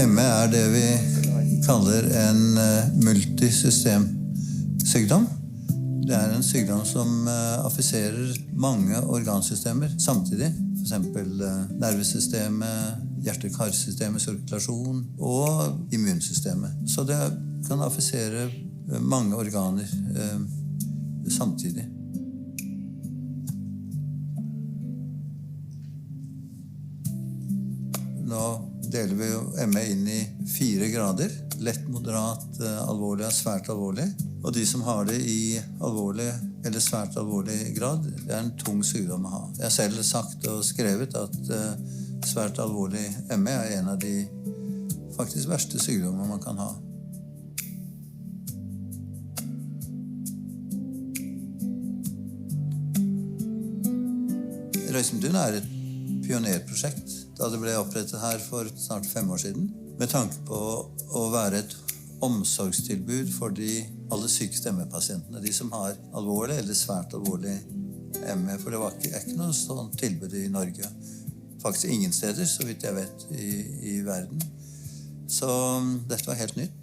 ME det vi kaller en multisystemsykdom. Det en sykdom som affiserer mange organsystemer samtidig. For eksempel nervesystemet, hjerte-karsystemet, sirkulasjon og immunsystemet. Så det kan affisere mange organer samtidig. Nå deler vi jo ME inn i 4 grader. Lett, moderat, alvorlig og svært alvorlig. Og de som har det i alvorlig eller svært alvorlig grad, det en tung sykdom å ha. Jeg har selv sagt og skrevet at svært alvorlig ME en av de faktisk verste sykdommer man kan ha. Røysumtunet et pionerprosjekt da det ble opprettet her for snart 5 år siden, med tanke på å være et omsorgstilbud for de alle sykeste ME-pasientene, de som har alvorlig eller svært alvorlig ME, for det var ikke noe sånt tilbud i Norge. Faktisk ingen steder, så vidt jeg vet, i verden. Så dette var helt nytt.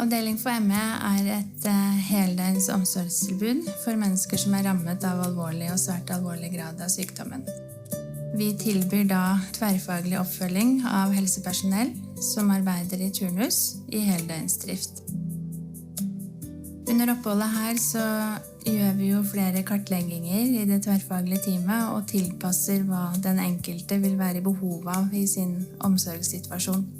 Avdeling for ME et heldøgns omsorgstilbud for mennesker som rammet av alvorlig og svært alvorlig grad av sykdommen. Vi tilbyr da tverrfaglig oppfølging av helsepersonell som arbeider i turnus i heldøgnsdrift. Under oppholdet her så gjør vi jo flere kartlegginger i det tverrfaglige teamet og tilpasser hva den enkelte vil være i behov av i sin omsorgssituasjon.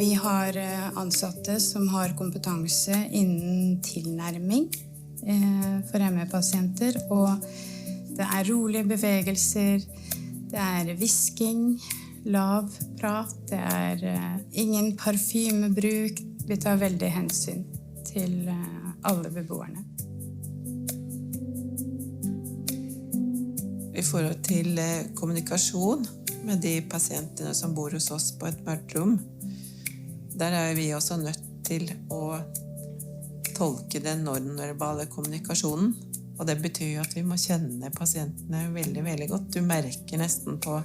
Vi har ansatte som har kompetanse innen tilnærming for ME-pasienter, og det rolige bevegelser, det visking, lav prat, det ingen parfymebruk. Vi tar veldig hensyn til alle beboerne. I forhold til kommunikasjon med de pasientene som bor hos oss på et mørkt rom, der vi også nødt til å tolke den nonverbale kommunikasjonen. Og det betyr jo at vi må kjenne pasientene veldig, veldig godt. Du merker nesten på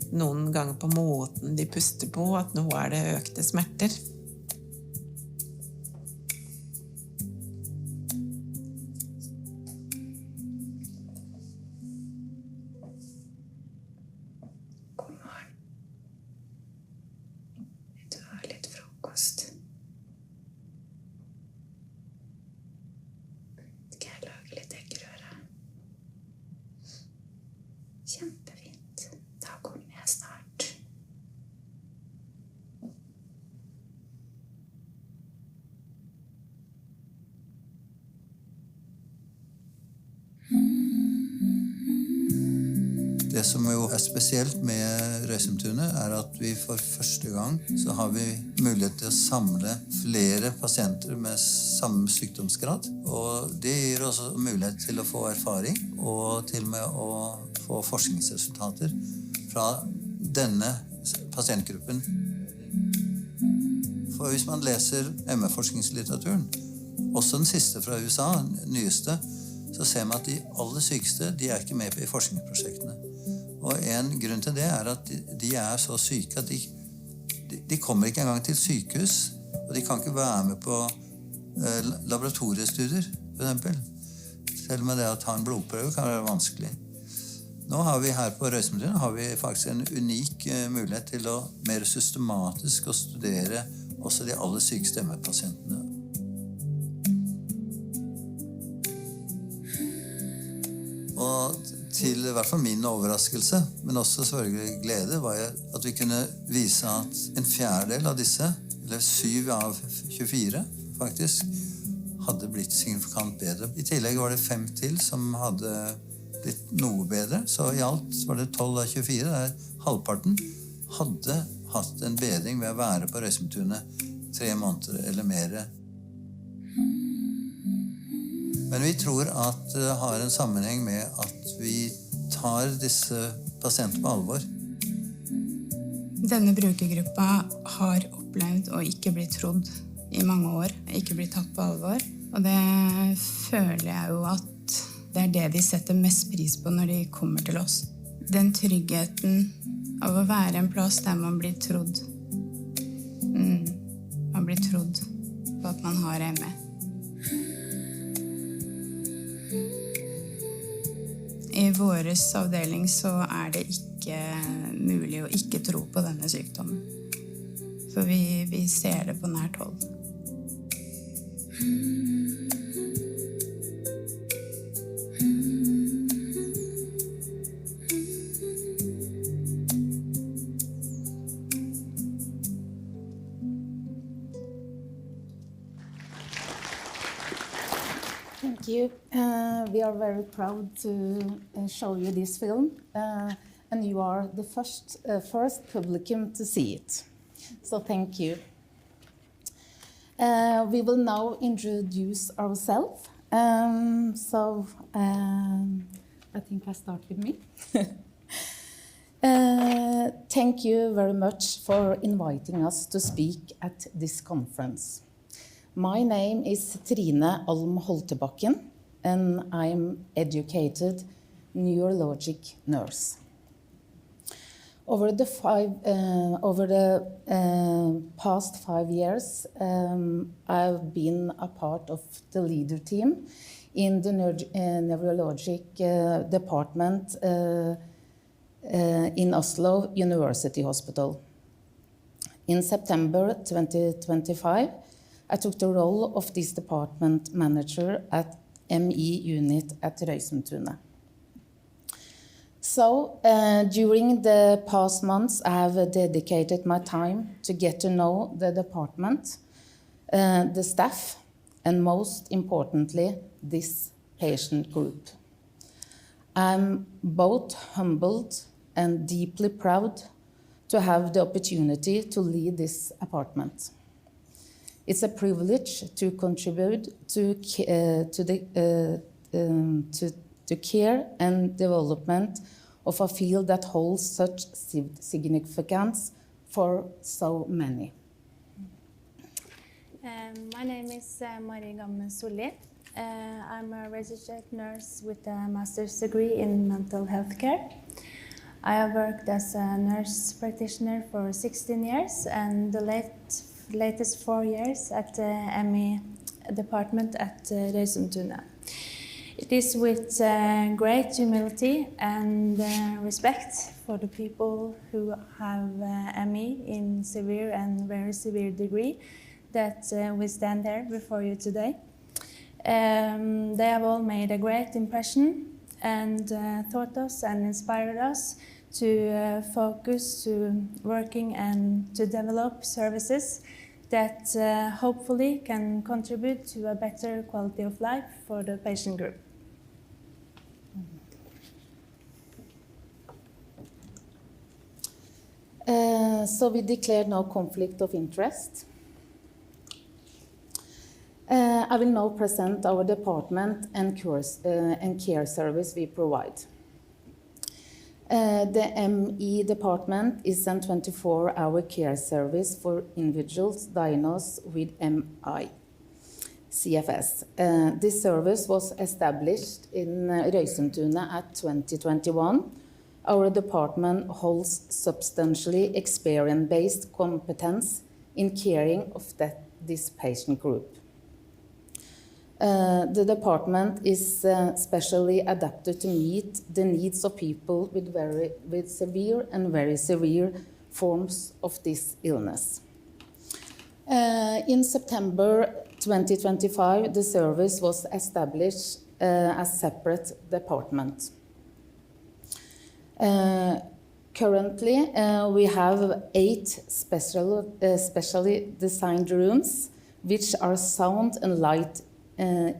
noen ganger på måten de puster på at nå det økte smerter. Kjempefint. Da kommer jeg snart. Det som jo spesielt med Røysumtunet at vi for første gang så har vi mulighet til å samle flere pasienter med samme sykdomsgrad. Og det gir oss mulighet til å få erfaring og til og med å få forskningsresultater fra denne pasientgruppen. For hvis man leser ME-forskningslitteraturen, også den siste fra USA, den nyeste, så ser man at de aller sykeste, de ikke med i forskningsprosjektene. Og en grunn til det at de så syke at de kommer ikke engang til sykehus, og de kan ikke være med på laboratoriestudier, for eksempel. Selv med det å ta en blodprøve kan være vanskelig. Nå har vi her på Røysumtunet har vi faktisk en unik mulighet til å mer systematisk å studere også de aller sykeste ME-pasientene. Og til i hvert fall min overraskelse, men også selvfølgelig glede, var at vi kunne vise at en fjerdedel av disse, eller 7 av 24 faktisk, hadde blitt signifikant bedre. I tillegg var det 5 til som hadde blitt noe bedre, så i alt var det 12 av 24, der halvparten hadde hatt en bedring ved å være på Røysumtunet 3 måneder eller mer. Men vi tror at det har en sammenheng med at vi tar disse pasientene på alvor. Denne brukergruppa har opplevd å ikke bli trodd i mange år, ikke bli tatt på alvor. Og det føler jeg jo at det det de setter mest pris på når de kommer til oss. Den tryggheten av å være en plass der man blir trodd. Man blir trodd på at man har ME. I våres avdeling så det ikke mulig å ikke tro på denne sykdommen. For vi ser det på nært hold. Thank you. We are very proud to show you this film, and you are the first publicum to see it. So thank you. We will now introduce ourselves. I think I start with me. Thank you very much for inviting us to speak at this conference. My name is Trine Alm Holterbakken, and I'm educated neurologic nurse. Over the past 5 years, I've been a part of the leader team in the neurologic department in Oslo University Hospital. In September 2025, I took the role of this department manager at ME unit at Røysumtunet. So, during the past months, I have dedicated my time to get to know the department, the staff, and most importantly, this patient group. I'm both humbled and deeply proud to have the opportunity to lead this department. It's a privilege to contribute to care and development of a field that holds such significance for so many. My name is Gamme Sollie. I'm a registered nurse with a master's degree in mental health care. I have worked as a nurse practitioner for 16 years and the latest 4 years at the ME department at Røysumtunet. It is with great humility and respect for the people who have ME in severe and very severe degree that we stand there before you today. They have all made a great impression and taught us and inspired us to focus to working and to develop services that hopefully can contribute to a better quality of life for the patient group. So we declared no conflict of interest. I will now present our department and care service we provide. The ME department is a 24-hour care service for individuals diagnosed with MI, CFS. This service was established in Røysumtunet at 2021. Our department holds substantially experience-based competence in caring of this patient group. The department is specially adapted to meet the needs of people with severe and very severe forms of this illness. In September 2025, the service was established as a separate department. Currently, we have 8 specially designed rooms, which are sound and light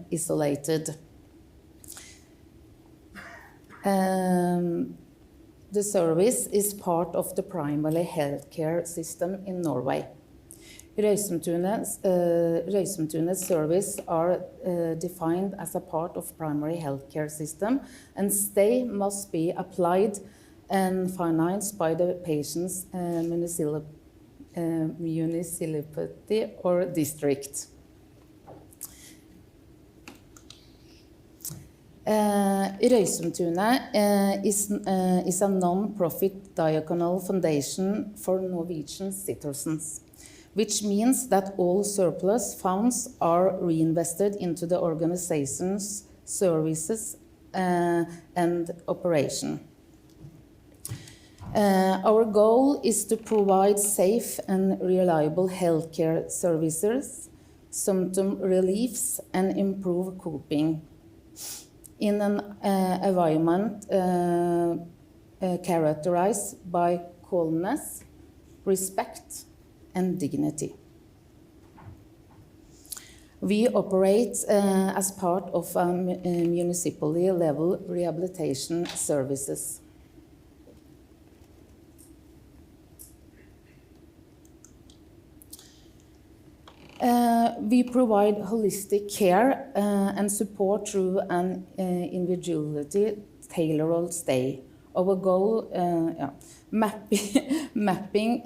isolated. The service is part of the primary healthcare system in Norway. Røysumtunet service are defined as a part of primary healthcare system, and they must be applied and financed by the patient's municipality or district. Røysumtunet is a non-profit diaconal foundation for Norwegian citizens, which means that all surplus funds are reinvested into the organization's services and operation. Our goal is to provide safe and reliable healthcare services, symptom reliefs, and improve coping in an environment characterized by calmness, respect, and dignity. We operate as part of municipally level rehabilitation services. We provide holistic care and support through an individuality tailored stay. Our goal, mapping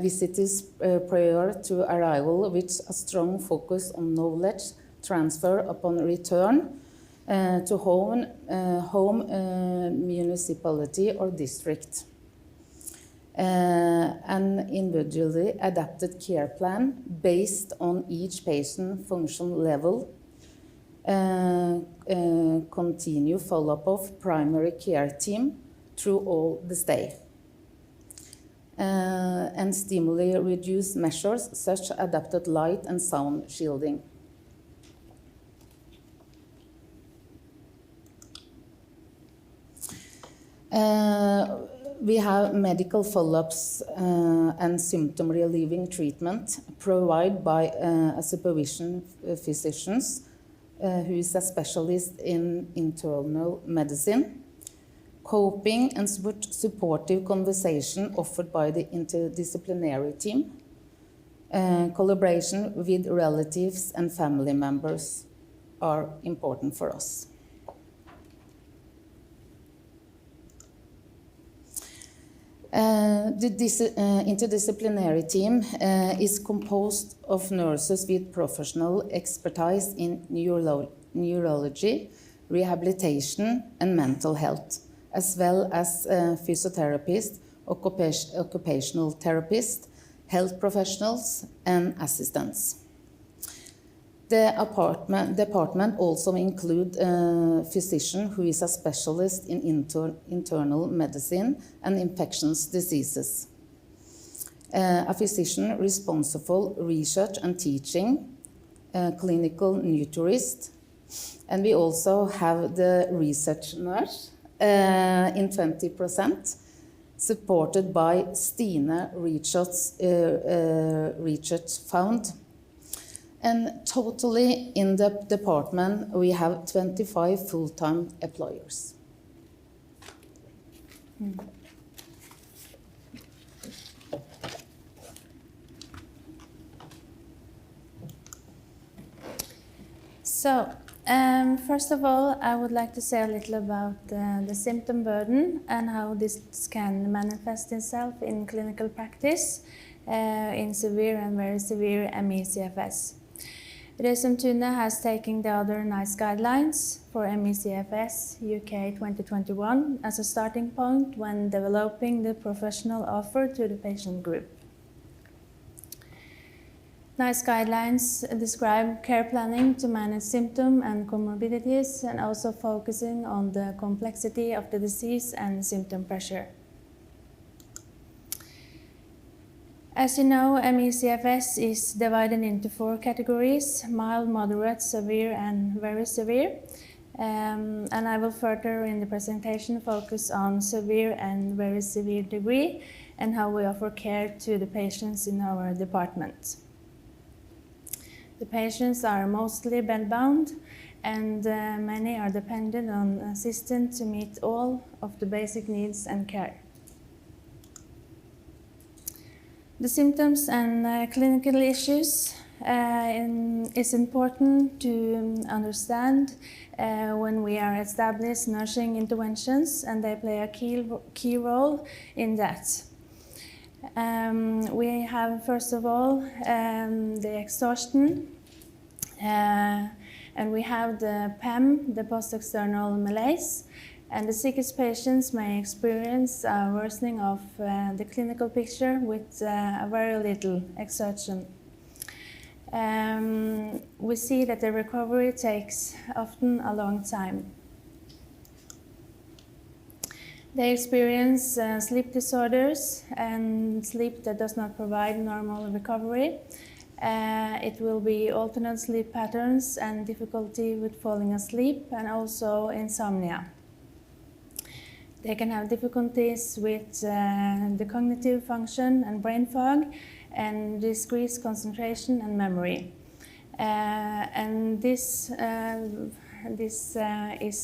visitors prior to arrival with a strong focus on knowledge transfer upon return to home, municipality or district. An individually adapted care plan based on each patient's functional level, continue follow-up of primary care team through all the stay, and stimuli reduce measures such as adapted light and sound shielding. We have medical follow-ups and symptom relieving treatment provided by a supervision physicians who is a specialist in internal medicine, coping and supportive conversation offered by the interdisciplinary team, collaboration with relatives and family members are important for us. The interdisciplinary team is composed of nurses with professional expertise in neurology, rehabilitation, and mental health, as well as physiotherapists, occupational therapists, health professionals, and assistants. The department also includes a physician who is a specialist in internal medicine and infectious diseases, a physician responsible for research and teaching, a clinical nutritionist, and we also have the research nurse in 20%, supported by Stine Research Fund. And totally in the department, we have 25 full-time employers. So, first of all, I would like to say a little about the symptom burden and how this can manifest itself in clinical practice in severe and very severe ME/CFS. Røysumtunet has taken the other NICE guidelines for ME/CFS UK 2021 as a starting point when developing the professional offer to the patient group. NICE guidelines describe care planning to manage symptom and comorbidities and also focusing on the complexity of the disease and symptom pressure. As you know, ME/CFS is divided into 4 categories: mild, moderate, severe, and very severe. And I will further in the presentation focus on severe and very severe degree and how we offer care to the patients in our department. The patients are mostly bedbound and many are dependent on assistance to meet all of the basic needs and care. The symptoms and clinical issues is important to understand when we are establishing nursing interventions, and they play a key role in that. We have, first of all, the exhaustion, And we have the PEM, the post-external malaise, and the sickest patients may experience a worsening of the clinical picture with a very little exertion. We see that the recovery takes often a long time. They experience sleep disorders and sleep that does not provide normal recovery. It will be alternate sleep patterns and difficulty with falling asleep, and also insomnia. They can have difficulties with the cognitive function and brain fog, and decreased concentration and memory. And this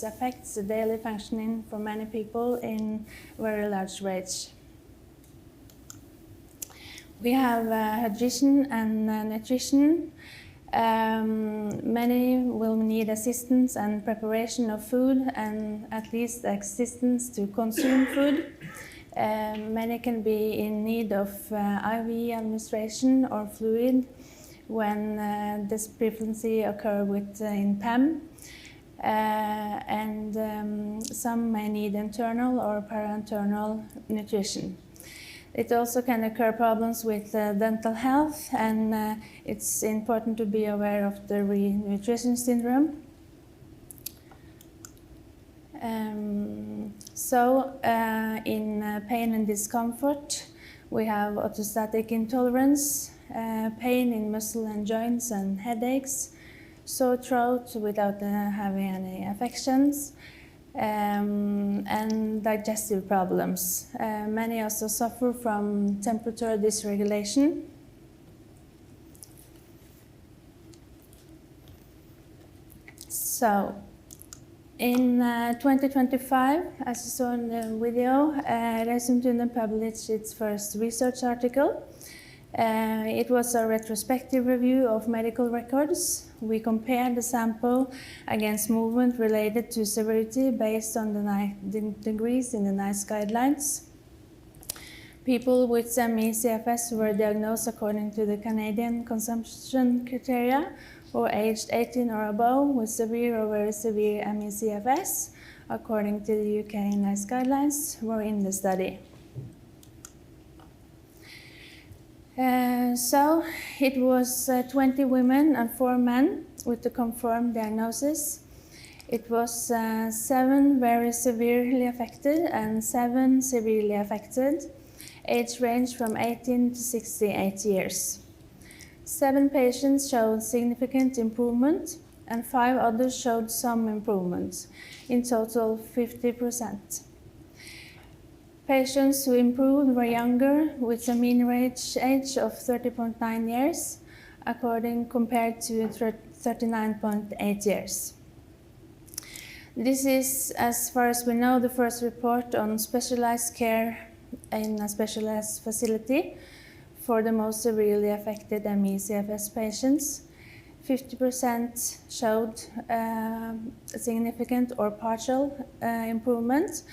affects the daily functioning for many people in very large range. We have hydration and nutrition. Many will need assistance and preparation of food, and at least assistance to consume food. Many can be in need of IV administration or fluid when this pregnancy occurs in PEM. Some may need internal or parenteral nutrition. It also can occur problems with dental health, and it's important to be aware of the renutrition syndrome. In pain and discomfort, we have orthostatic intolerance, pain in muscle and joints and headaches, sore throat without having any affections, and digestive problems. Many also suffer from temperature dysregulation. So, in 2025, as you saw in the video, Røysumtunet published its first research article. It was a retrospective review of medical records. We compared the sample against movement related to severity based on the degrees in the NICE guidelines. People with ME/CFS were diagnosed according to the Canadian consumption criteria, or aged 18 or above with severe or very severe ME/CFS, according to the UK NICE guidelines, were in the study. So it was 20 women and 4 men with the confirmed diagnosis. It was 7 very severely affected and 7 severely affected, age range from 18 to 68 years. 7 patients showed significant improvement, and 5 others showed some improvement, in total 50%. Patients who improved were younger, with a mean age of 30.9 years, compared to 39.8 years. This is, as far as we know, the first report on specialized care in a specialized facility for the most severely affected ME/CFS patients. 50% showed significant or partial improvement,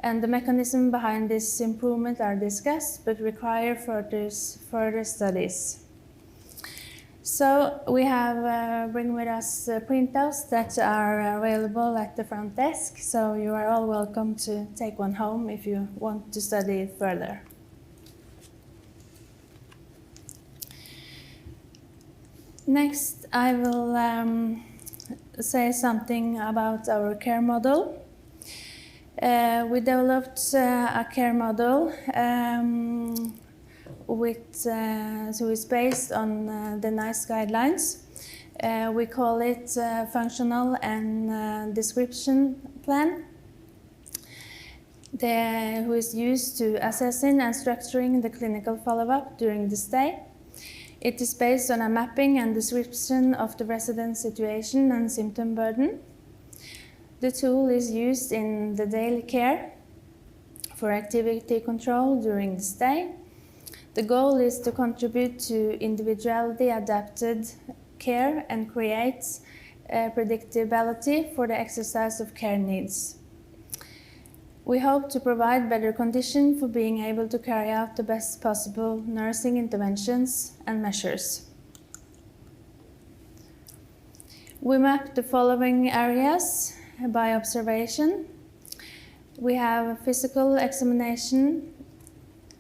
and the mechanism behind this improvement are discussed but require further studies. So we have bring with us printouts that are available at the front desk, so you are all welcome to take one home if you want to study it further. Next, I will say something about our care model. We developed a care model so it's based on the NICE guidelines. We call it functional and description plan, who is used to assessing and structuring the clinical follow-up during the stay. It is based on a mapping and description of the resident situation and symptom burden. The tool is used in the daily care for activity control during the stay. The goal is to contribute to individually adapted care and create predictability for the exercise of care needs. We hope to provide better conditions for being able to carry out the best possible nursing interventions and measures. We map the following areas by observation. We have physical examination,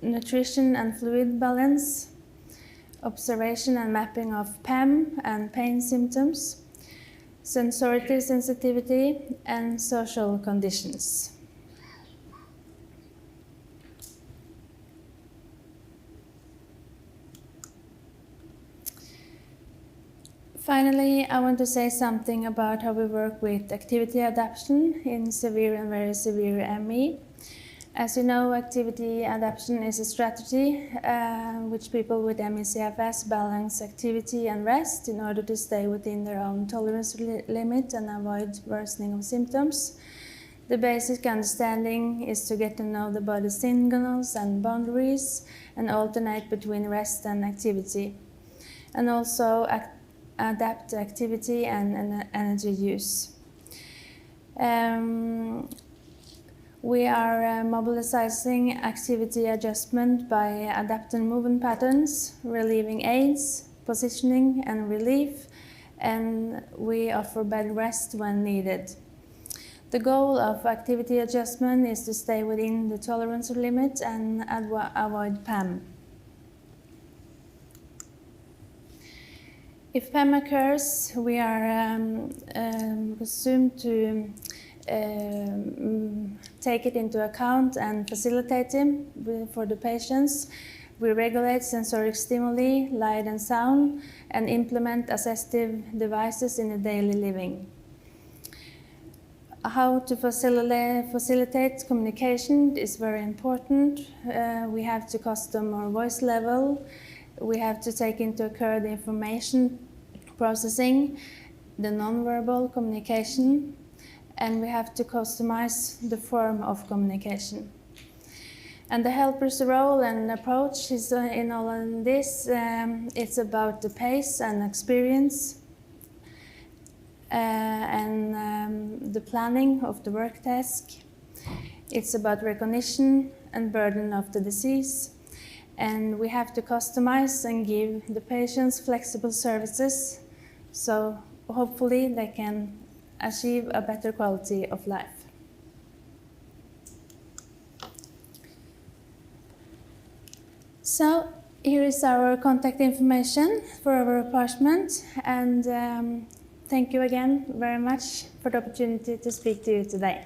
nutrition and fluid balance, observation and mapping of PEM and pain symptoms, sensory sensitivity, and social conditions. Finally, I want to say something about how we work with activity adaptation in severe and very severe ME. As you know, activity adaptation is a strategy which people with ME/CFS balance activity and rest in order to stay within their own tolerance limit and avoid worsening of symptoms. The basic understanding is to get to know the body's signals and boundaries and alternate between rest and activity, and also adapt activity and energy use. We are mobilizing activity adjustment by adapting movement patterns, relieving aids, positioning and relief, and we offer bed rest when needed. The goal of activity adjustment is to stay within the tolerance limit and avoid PEM. If PEM occurs, we are assumed to take it into account and facilitate it for the patients. We regulate sensoric stimuli, light and sound, and implement assistive devices in the daily living. How to facilitate communication is very important. We have to custom our voice level. We have to take into account the information processing, the non-verbal communication, and we have to customize the form of communication. And the helper's role and approach is in all of this. It's about the pace and experience and the planning of the work task. It's about recognition and burden of the disease. And we have to customize and give the patients flexible services, so hopefully they can achieve a better quality of life. So here is our contact information for our apartment, and thank you again very much for the opportunity to speak to you today.